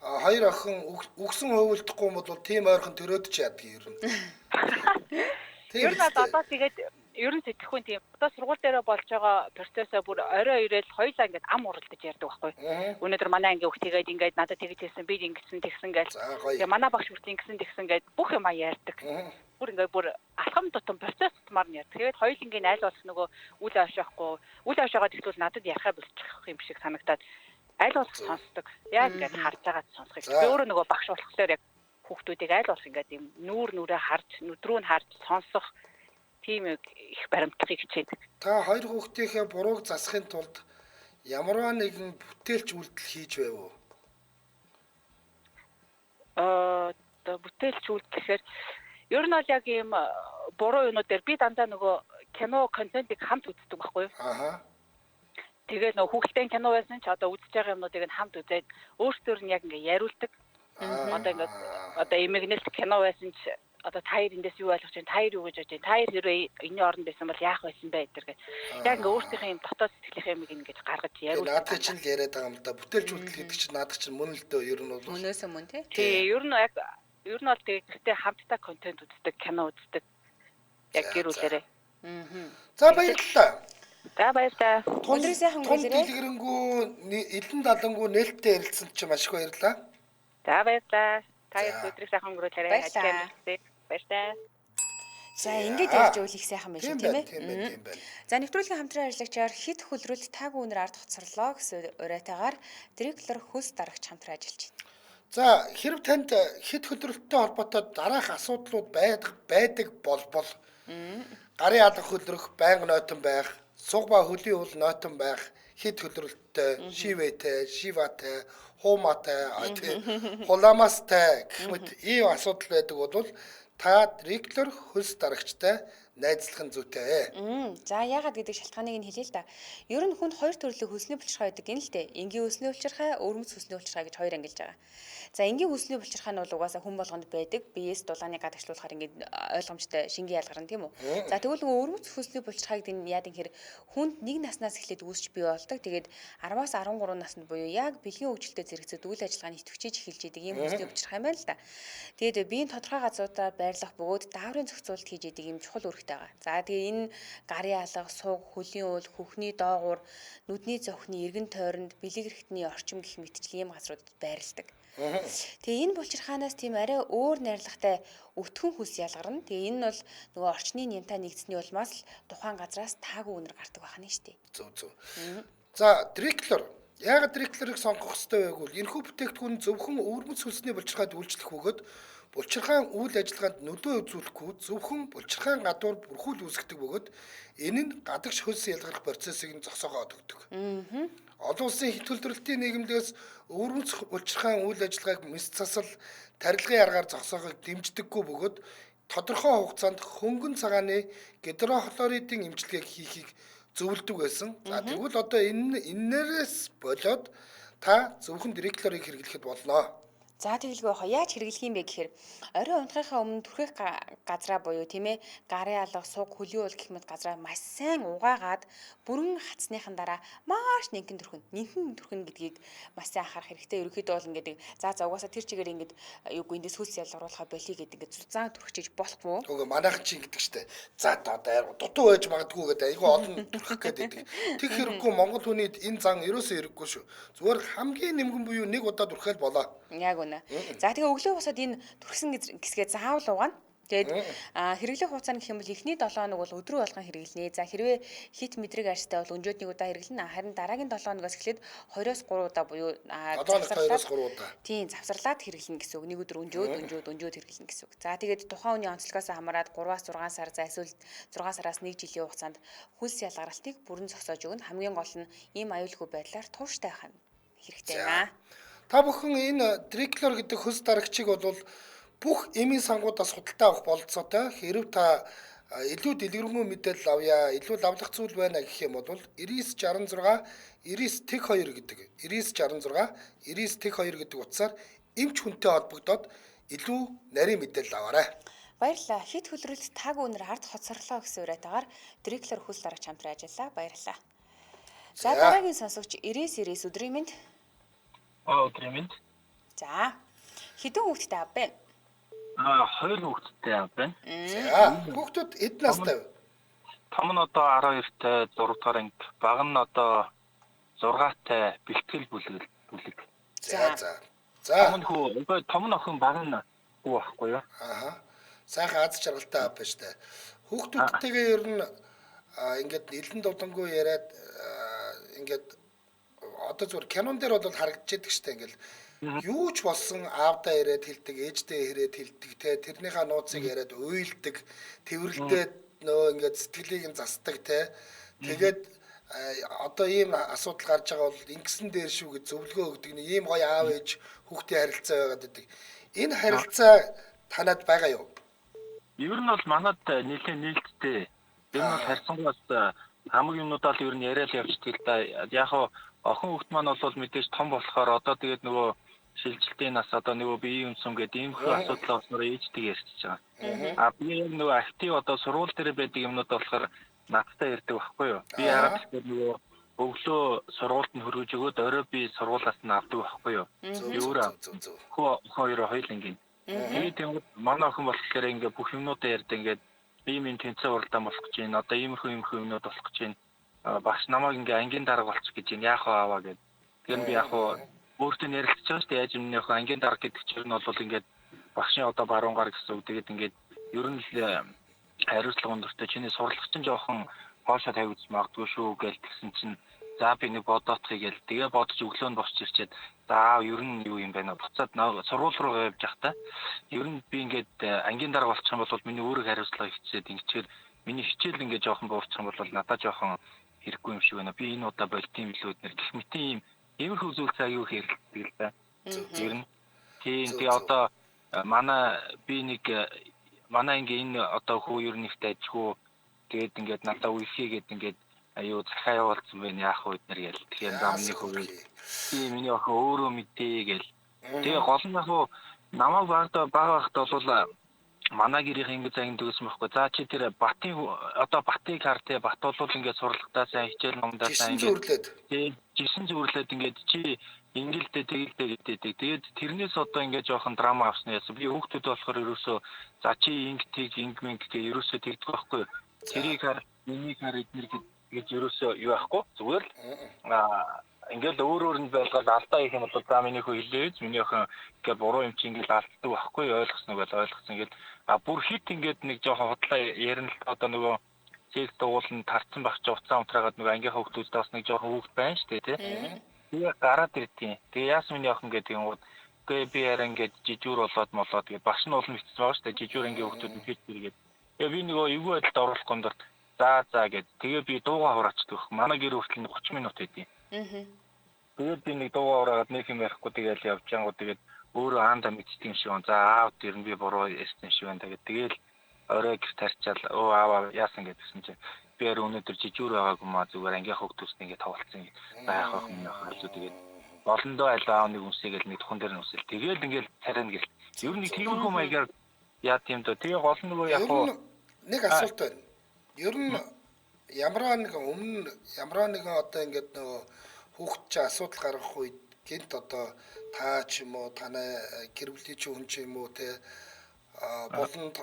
хоёр охин үгсэн хөвөлдөхгүй юм бол тийм ойрхон төрөөдөж яддаг ер нь. Ер нь одоо тэгээд ер нь сэтгэхгүй тийм одоо сургууль дээр болж байгаа процессоо бүр орой ирээл хоёлаа ингээд ам уралдаж ярьдаг байхгүй. Өнөөдөр манай ангийн хүүхд тэгээд ингээд надад тэгж хэлсэн би ингэсэн тэгсэн гэж. Тэгээ манай багш хүртэл ингэсэн тэгсэн гэж бүх юм ярьдаг. Бүр ингээд бүр алхам тутам процесс тутмаар нь ярьдаг. Тэгээд хоёулангийн айл болох нөгөө үл авшаахгүй үл авшаагаа тэгвэл надад ярихаа болчих юм шиг санагдаад айл болох сонсдог. Яг ингээд харж байгаад сонсох. Би өөрөө нөгөө багш болохоор яг хүүхдүүдийг айл болох ингээд юм нүрээ харж нүдрүү нь харж сонсох тийм их баримтлагыг хичээдэг. Та хоёр хүүхдийнхээ бурууг засахын тулд ямарваа нэгэн бүтээлч үйлдэл хийж байв уу? Одоо бүтээлч үйлдэл гэхээр ер нь бол яг ийм буруу юмнууд дээр би дандаа нөгөө кино контентыг хамт үздэг байхгүй юу? Тэгээд нөгөө хүүхдийн кино байсан ч одоо үзэж байгаа юмнуудыг хамт үзээд өөрсдөр нь яг ингээ яриулдаг. Одоо ингээ одоо имигнэлт кино байсан ч одоо таяр эндээс юу ойлгож байна? Таяр юу гэж бодож байна? Таяр хэрвээ энэний оронд байсан бол яах байсан бэ гэдэг. Яг ингээ өөрсдийнхээ юм дотоод сэтгэлийнхээ юмыг ингэж гаргаж яриулдаг. Наадах чинь л яриад байгаа юм да. Бүтээлч үйлдэл гэдэг чинь наадах чинь мөн л дөө ер нь бол. Мөнөөсөө мөн тий. Тий, ер нь бол тэгтээ хамтдаа контент үздэг, кино үздэг. Яг гэр бүлээрээ. За баярлалаа. За баярлалаа. Өнөөдрийн сайхан гэлээрээ. Дэлгэрэнгүү элен далангуу нээлттэй ярилцсан чинь маш их баярлалаа. За баярлалаа. Та өдрийг сайхан өнгөрүүлээрэй. Ажлаа. Баярлалаа. За ингэж ярьж үйл их сайхан байна шүү тийм ээ. Тийм байна. За нэвтрүүлгийн хамтран ажиллагчаар хэд хөлрөлт таагүй үнээр ард хоцорлоо гэсэн уриатайгаар Дриклер хөлс дарагч хамтран ажиллаж байна. За хэрв танд хэд хөлрөлттэй холбоотой дараах асуудлууд байдаг болбол гарын алга хөлрөх, байнга нойтон байх, суг ба хөлийн уул нойтон байх, хэд хөлрөлттэй, шивэтэй, шиватай, хууматай, хуламастай гэх мэт ийм асуудал байдаг бол та Дриклер хөлс дарагчтай найзлах нь зүйтэй. За яагаад гэдэг шалтгааныг нь хэлье л да. Ер нь хүнд хоёр төрлийн хөлсний булчирхай байдаг юм л дээ. Энгийн хөлсний булчирхай, өргөмц хөлсний булчирхай гэж хоёр ангилж байгаа. За энгийн хөлсний булчирхай нь бол угаасаа хүн болгонд байдаг. Биеэс дулааны гадагшлуулахаар ингээд ойлгомжтой шингийн ялгарна тийм үү. За тэгвэл өргөмц хөлсний булчирхайг яад гэхээр хүнд нэг наснаас эхлээд үүсч бий болдог. Тэгээд 10-аас 13 наснд буюу яг бэлгийн хөгжилтэй зэрэгцээд үйл ажиллагааны идэвхжиж эхэлж идэг ийм хөлсний булчирхай юм байна л да. Тэгээд биеийн тодорхой газруудаар байрлах бөгөөд дааврын зохицуулалт хийж идэг ийм чухал үүрэгтэй байгаа. За тэгээ энэ гарын алга, суг, хөлийн уул, хөхний доогуур, нүдний зохины эргэн тойронд бэлэг эрхтний орчим гэх мэтчил ийм газруудад байрладаг. Тэгээ энэ булчирхаанаас тийм арай өөр найрлагатай өтгөн хүс ялгарна. Тэгээ энэ нь бол нөгөө орчны нямтаа нэгдсэний улмаас л тухайн газраас таагүй үнэр гардаг байх нь шүү дээ. Зөв. За, Дриклер. Яагаад Дриклерыг сонгох ёстой вэ гэвэл энэхүү бүтээгдэхүүн зөвхөн өвөрмөц сүлсний булчирхайд үйлчлэх бөгөөд булчирхайн үйл ажиллагаанд нөлөө үзүүлэхгүй зөвхөн булчирхайн гадуур бүрхүүл үүсгдэг бөгөөд энэ нь гадагш хөлс ялгарх процессыг нь зогсоогоод өгдөг. Олон улсын хит төлөвлөлтийн нийгэмлэгээс өвөрмөц булчирхайн үйл ажиллагааг мэс засал, тарилгын аргаар зогсоохыг дэмждэггүй бөгөөд тодорхой хугацаанд хөнгөн цагааны гидрохлоридын эмчилгээг хийхийг зөвлөдөг байсан. За тэгвэл одоо энээс болоод та зөвхөн Дриклерыг хэрэглэхэд болно. За тэгэлгүй яхаа яаж хэрэглэх юм бэ гэхээр орой унтахынхаа өмнө түрхэх газраа буюу тийм ээ гарын алга, суг, хөлийн уул гэх мэт газраа маш сайн угаагаад бүрэн хацсныхан дараа маш нэгэн түрхэн гэдгийг маш сайн анхаарах хэрэгтэй. Ерөнхийдөө бол ингээд за угаасаа тэр чигээр ингээд юугүй эндээс хөлс ялгаруулахаа болиё гэдэг ингээд зузаан түрхчиж болохгүй. Үгүй манайхан чи ингэдэг штэ. За дутуу байж магадгүй гэдэг айгүй олон түрхэх гэдэг. Тэг хэрэггүй Монгол хүний энэ зан ерөөсөө хэрэггүй шүү. Зүгээр хамгийн нэмгэн буюу нэг удаа түрхэл болоо. Яг үнэ. За тэгээ өглөө босоод энэ түрхсэн гэсгээ заавал угаана. Тэгээд хэрэглэх хугацаа гэх юм бол эхний 7 хоног бол өдрөө болгон хэрэглэнэ. За хэрвээ хит мэдрэг арьстай бол өнжөөд нэг удаа хэрэглэнэ. Харин дараагийн 7 хоногоос эхлээд 2-3 удаа буюу тийм завсарлаад хэрэглэнэ гэсэн үг. Нэг өдөр өнжөөд хэрэглэнэ гэсэн үг. За тэгээд тухайн үеийн онцлогоос хамаарат 3-6 сар за эсвэл 6 сараас 1 жилийн хугацаанд хөлс ялгаралтыг бүрэн зогсоож өгнө. Хамгийн гол нь ийм аюулгүй байдлаар тууштай байх хэрэгтэй байна. Та бүхэн энэ Дриклер гэдэг хөлс дарагчийг бол бүх эмийн сангуудаас худалдаа авах бололцоотой. Хэрв та илүү дэлгэрэнгүй мэдээлэл авъя, илүү лавлах зүйл байна гэх юм бол 9966 99-2 гэдэг 9966 99-2 гэдэг утсаар эмч хүнтэй холбогдоод илүү нарийн мэдээлэл аваарай. Баярлалаа. Хит хөлрөлт таагүй үнээр ард хоцорлоо гэсэн уриатаагаар Дриклер хөлс дарагч хамтран ажиллаа. Баярлалаа. За дараагийн сонсогч 99 өдрийн мэнд. Өдрийн мэнд. За хэдэн хүүхэдтэй ав бэ? 2 хүүхэдтэй ав байна. За хүүхдүүд эд настай вэ? Том нь одоо 12-тай 6 дугаар анги, баг нь одоо 6-тай бэлтгэл бүлэг. За. Том нь охин баг нь хүү байхгүй юу? Сайхан аз жаргалтай ав байж та. Хүүхдүүдтэйгээ ер нь ингээд элен дулангүй яриад ингээд одоо зүгээр кинон дээр бол харагдчихэдэг штэ ингээл юу ч болсон аавдаа ирээд хэлдэг, ээждээ ирээд хэлдэг те тэрнийхээ нууцыг яриад уйлдаг, тэрвэрлдээд нөө ингээд сэтгэлийг нь засдаг те. Тэгээд одоо ийм асуудал гарч байгаа бол ингэсэн дээр шүү гэж зөвлөгөө өгдөг нэг ийм гоё аав ээж хүүхдийн харилцаа байгаад байдаг. Энэ харилцаа танад байгаа юу? Ер нь бол манад нэлээд нээлттэй. Ер нь бол харьцангуйс хамгийн юмнуудаа л ер нь яриад явждаг л да. Яг охин хүүхд маань бол мэдээж том болохоор одоо тэгээд нөгөө шилжилтийн нас одоо нөгөө биеийн үнцэн гэдэг ийм их асуудал болсноор ээждэг ярьчихж байгаа. Би яг нөгөө актив одоо сургууль дээр байдаг юмнууд болохоор надтай ярьдаг байхгүй юу? Би яагаад гэвэл нөгөө өглөө сургуульд нь хөргөж өгөөд орой би сургуулаас нь авдаг байхгүй юу? Би өөрөө хоёр хоёулангийн. Тэгээд тийм манай охин болохоор ингээ бүх юмнуудаа ярьдаг ингээд би минь тэнцээ уралдаан болох гэж байна. Одоо иймэрхүү юмнууд болох гэж байна. Багш намайг ингээ ангийн дарга болчих гэж байна. Яах вэ аваа гэд. Тэр би яг өөртөө ярилцж байгаа шүү дээ. Яаж юм нөх ангийн дарга гэдэг чинь бол ингээд багшийн одоо баруун гар гэсэн үг. Тэгээд ингээд ер нь л хариуцлага өндөртэй чиний сурлах чинь жоохон хоошоо тавьж магадгүй шүү гэж тэгсэн чинь за би нэг бодоцгий гэл тэгээ бодож өглөө нь босч ирчээд за ер нь юу юм байна буцаад сургууль руу явж явахдаа ер нь би ингээд ангийн дарга болчих юм бол миний өөрийг хариуцлага хичээд ингэчээр миний хичээл ингээд жоохон буурчих юм бол надад жоохон хэрэггүй юм шиг байна. Би энэ удаа болтын билүүд нэр гэх мэт юм иймэрхүү зүйлс аюу хэрэглэдэг л да. Ер нь тийм тэгээ одоо манай ингээ энэ одоо хүү ер нь ихтэй ажгүй тэгээд ингээд надад үерхийгээд ингээд аюу захаа явуулсан байна яах вэ нэр гэл. Тэгэхээр замны хөвөө тийм миний охин өөрөө мэдээ гэл. Тэгээ гол нь яг намайг багахт бол манай гэрийн ингэ цагийн төгсөн байхгүй. За чи тэр Батыг хартай Бат бол ингээд сурлагтаа сайн хичээл номдаа сайн ингээд жисэн зүрлээд ингээд чи ингэлдээ тэгэлдээ гэдэг. Тэгээд тэрнээс одоо ингээд жоохон драма авсны яасан. Би хүүхдүүд болохоор ерөөсөө за чи инг гэх ерөөсөө тэгдэг байхгүй. тэрийг хар, энийг хар эднэр гэж ерөөсөө юу ахгүй. Зүгээр л ингээл өөр нь байлгаад алдаа хийх юм бол за миний хөө хэлээж миний охин ингээд буруу юм чи ингээл алддаг байхгүй ойлгосноо бол ойлгосон ингээд бүр хит ингээд нэг жоохон хотлоо ярина л одоо нөгөө зээл дуулан тарцсан багч уцаа унтраагаад нөгөө ангийнхаа хүүхдүүд бас нэг жоохон хүүхд байна шүү дээ тий. Тэгээ гараад ирдیں۔ Тэгээ яас миний охин гэдэг юм уу гээ би яран ингээд жижүүр болоод молоод тэгээд багш нь улам хэцүү байгаа шүү дээ. Жижүүр ангийн хүүхдүүд ихэд иргээд тэгээ би нөгөө эвгүй байдалд оруулах гондор за гэд тэгээ би дуугаа хураачдаг. Манай гэр хүртэл 30 минут байдیں۔ Тэгээд би нэг дуугаа ураагаад нэг юм ярихгүй тэгээд явж ангуу тэгээд өөрөө аанда мэддэг юм шиг байна. За аав дээр нь би буруу ярьсан шиг байна. Тэгээд орой гэр тарчаал аав яасан гэдгсэн чинь би өнөөдөр жижүүр байгаагүй маа зүгээр ангийнхаа хүүхдүүс ингээд тоглолцсон. За яах вэ юм хаа тэгээд болондоо айл аав нэг үсэгээл нэг тухан дээр нь үсэл. Тэгээд ингээд царина гэл. Ер нь тиймэрхүү маягаар яа тийм дөө. Тэгээ гол нь нөгөө яг нэг асуулт байна. Ер нь ямар нэгэн одоо ингээд нөгөө хүүхд чи асуудал гаргах үед гинт одоо та ч юм уу танай гэр бүлийн чи хүн ч юм уу те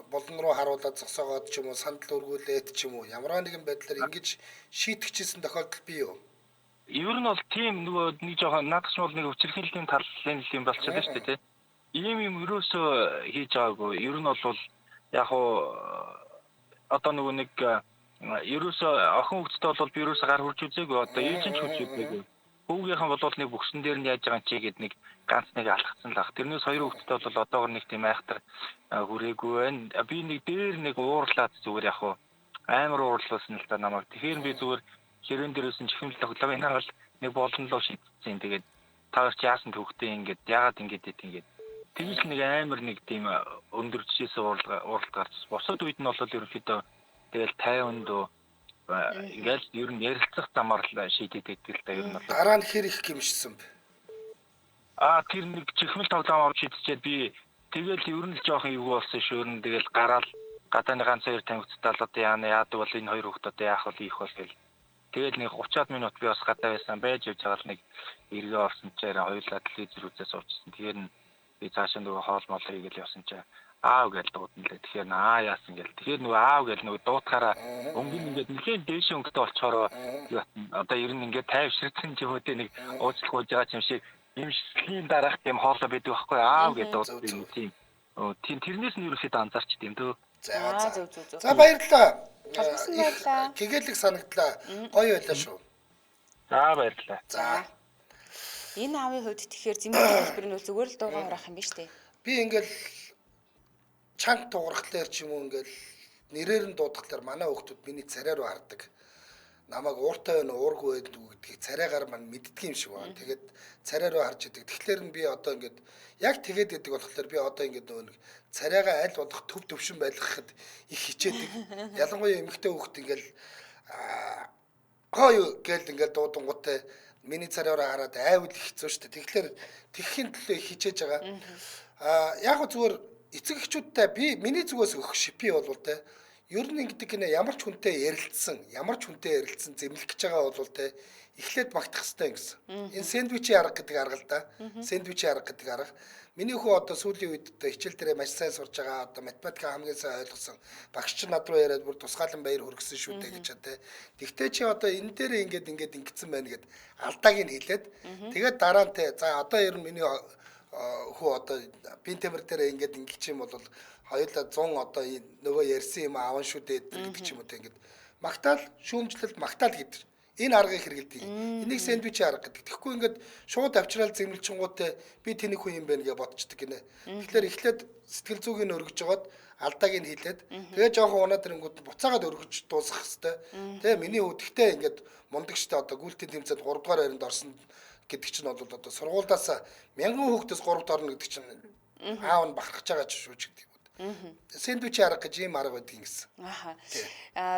болон руу харуулаад зогсоогоод ч юм уу сандал өргүүлээд ч юм уу ямар нэгэн байдлаар ингэж шийтгэжсэн тохиолдол бий юу? Ер нь бол тийм нөгөө нэг жоохон наадах бол нэг хүчирхийллийн талын юм болчиход байна шүү дээ тий. Ийм юм ерөөсөө хийж байгаагүй. Ер нь бол яг уу одоо нөгөө нэг ерөөсөө охин хүүхэдтэй бол би ерөөсөө гар хурж үзээгүй. Одоо ээж нь ч хурж үзээгүй. Хүүгийнхэн бол нэг бүхсэн дээр нь яаж байгаа чи гэд нэг ганц нэг алхацсан л ах. Тэрнээс хоёр хүүхэдтэй бол одоогор нэг тийм айхтар хүрээгүй байна. Би нэг дээр нэг уурлаад зүгээр яг уу амар уурлуулсан л да намайг. Тэгэхээр би зүгээр хэрэн дээрээс нь чихэн л өглөө энэ бол нэг болонлоо шийдсэн. Тэгээд таарч яасан төвхтэй ингээд яагаад ингээд тэгж нэг амар нэг тийм өндөр жишээс ууралт гарч босод үед нь бол ерөнхийдөө тэгэл 50 дөө ингээл ер нь ярилцах замаар л шийдээд байдаг л да ер нь бол. Дараа нь хэр их гимшсэн бэ? Тэр нэг чихмэл тоглоом авч шийдчихэд би тэгэл ер нь л жоохон эвгүй болсон шүү. Ер нь тэгэл гараал гадааны ганц хоёр тамхицтай л одоо яадаг бол энэ хоёр хүүхэд одоо яах вэ их бол гэл. Тэгэл нэг 30-аад минут би бас гадаа байсан байж явж байгаа л нэг эргээ орсон чинь хоёулаа телевизэр үзээ суучсан. Тэгэхээр би цаашаа нөгөө хоол мол хийгээл явсан чинь аав гээл дуудана лээ. Тэгэхээр яасан гээл. Тэгэхээр нөгөө аав гээл нөгөө дуутахаараа өнгөн ингээд нэхэн дээш өнгөтэй болчоороо одоо ер нь ингээд тайвширсан ч юм уу те нэг уучлах ууж байгаа юм шиг имшлийн дараах тийм хоолой байдаг байхгүй аав гээл дуудсан тийм. Тийм тэрнээс нь ерөөсөө анзаарч тийм төө. За баярлалаа. Толгосон байлаа. Гэгээлэг санагдлаа. Гоё байлаа шүү. За баярлалаа. За. Энэ аавын хувьд тэгэхээр зэмлэлийн хэлбэр нь зүгээр л дуугаа хураах юм биш үү? Би ингээл чанга туурхлаар ч юм уу ингээл нэрээр нь дуудахлаар манай хүүхдүүд миний царай руу хардаг. Намайг ууртай байна уургүй байдаг гэдгийг царайгаар мань мэддэг юм шиг байна. Тэгээд царай руу харж идэг. Тэгэхээр би одоо ингээд яг тэгээд идэг болохоор би одоо ингээд нөгөө царайгаа аль болох төв төвшин байлгахад их хичээдэг. Ялангуяа эмэгтэй хүүхд ингээл хоо гээл ингээл дуудангуудтай миний царайгаа хараад айвал хэцүү шүү дээ. Тэгэхээр тэгхийн төлөө их хичээж байгаа. Яг го зүгээр эцэг эхчүүдтэй би миний зүгээс өгөх шипи бол те ер нь ингэдэг гинэ ямар ч хүнтэй ярилцсан зэмлэх гэж байгаа бол те эхлээд магтах хэрэгтэй гэсэн. Энэ сэндвичийн арга гэдэг арга л да. Сэндвичийн арга гэдэг арга. Миний хүү одоо сүүлийн үед хичээл дээрээ маш сайн сурж байгаа одоо математикаа хамгийн сайн ойлгосон багш чинь над руу яриад бүр тусгаалan баяр хүргэсэн шүү дээ гэж те. Тэгтээ чи одоо энэ дээр ингээд ингэсэн байна гэд алдааг нь хэлээд тэгээд дараа нь те за одоо ер нь миний хүү одоо бие тамир дээр ингээд ингэчих юм бол хоёулаа 100 одоо нөгөө ярьсан юм аавн шүү дээ гэдэг ч юм уу те ингээд магтаал шүүмжлэлт магтаал гэдэг. Энэ аргыг хэрэгэлдэг. Энийг сэндвичийн арга гэдэг. Тэгэхгүй ингээд шууд авчраал зэмлэлчингуудтай би тэний хүн юм байна гэж бодчихдаг гинэ. Тэгэхээр эхлээд сэтгэл зүгийг нь өргөж жагаад алдааг нь хэлээд тэгээ жоохон унаад ирэнгүүт буцаагаад өргөж дуусгах хэвээр. Тэгээ миний үдгтээ ингээд мундагчтай одоо гүйлтийн тэмцээнд 3 дугаар байранд орсон гэдэг чинь бол одоо сургуульдаас 1000 хүүхдээс 3-т орно гэдэг чинь аав нь бахархаж байгаа ч шүү ч гэдэг. Сэндвичийн арга гэж ийм арга байдаг юм гэсэн.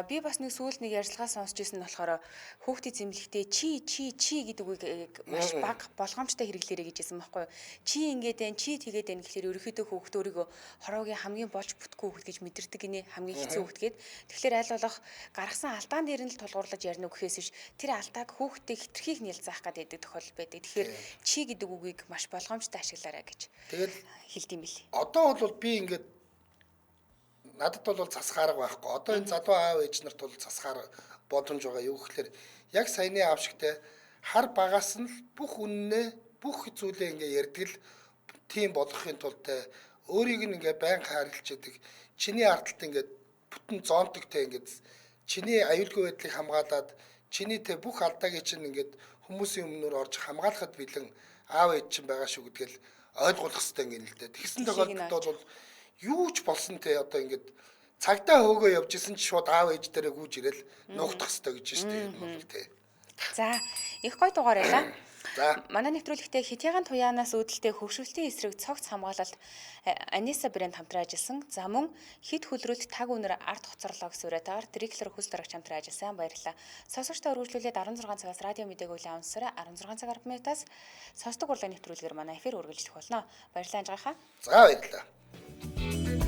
Би бас нэг сүүл нэг ярилцлага сонсч ирсэн нь болохоор хүүхдийн зэмлэгтээ чи гэдэг үгийг маш бага болгоомжтой хэрэглээрэй гэжсэн байхгүй юу? Чи ингээд байна, чи тэгээд байна гэхэлэр ерөөхдөө хүүхд өөрийгөө хороогийн хамгийн болж бүтггүй хүүхд гэж мэдэрдэг гинэ хамгийн хэцүү хүүхд гээд. Тэгэхээр аль болох гаргасан алдаан дээр нь л тулгуурлаж ярина гэхээс биш тэр алдааг хүүхдэд хитрхийг нэлзаах гэдэг тохиолдол байдаг. Тэгэхээр чи гэдэг үгийг маш болгоомжтой ашиглаарай гэж. Тэгэл хэлдэм бил. Одоо бол би ингээд надад бол засахаарга байхгүй. Одоо энэ залуу аав ээж нарт бол засахаар боломж байгаа. Юу гэхээр яг саяны аав шигтэй хар багаас нь л бүх үннээ бүх зүйлээ ингээ ярьдаг л тийм болгохын тулд өөрийг нь ингээ байнга харилж яадаг. Чиний ардалт ингээ бүтэн зоонтогтэй ингээ чиний аюулгүй байдлыг хамгаалаад чиний тэ бүх алдааг чинь ингээ хүмүүсийн өмнөр орж хамгаалахад бэлэн аав ээж чинь байгаа шүү гэдгээл ойлгуулах хэрэгтэй ингээ л дээ. Тэгсэн тохиолдолд бол юу ч болсон те одоо ингээ цагдаа хөөгөө явж исэн чи шууд аав ээж дээрээ гүйж ирэл нуугдах хэрэгтэй гэж штэ юм бол те. За, их гой дугаар байлаа. За. Манай нэвтрүүлэгтээ Хитяган туяанаас үүдэлтэй хөвшөлтийн эсрэг цогц хамгаалалт Аниса брэнд хамтран ажилласан. За мөн хит хөлрөлт таг үнэр арт хоцорлоо гэсэн үрэтэйгээр Триклер хүс дарагч хамтран ажилласан. Баярлалаа. Сонсогчдоо үргэлжлүүлээд 16 цагаас радио мэдээг үлээн амсараа 16 цаг 10 минутаас сонсдог урлагийн нэвтрүүлгээр манай эфир үргэлжлэх болно. Баярлалаа анжгайхаа. За баярлалаа.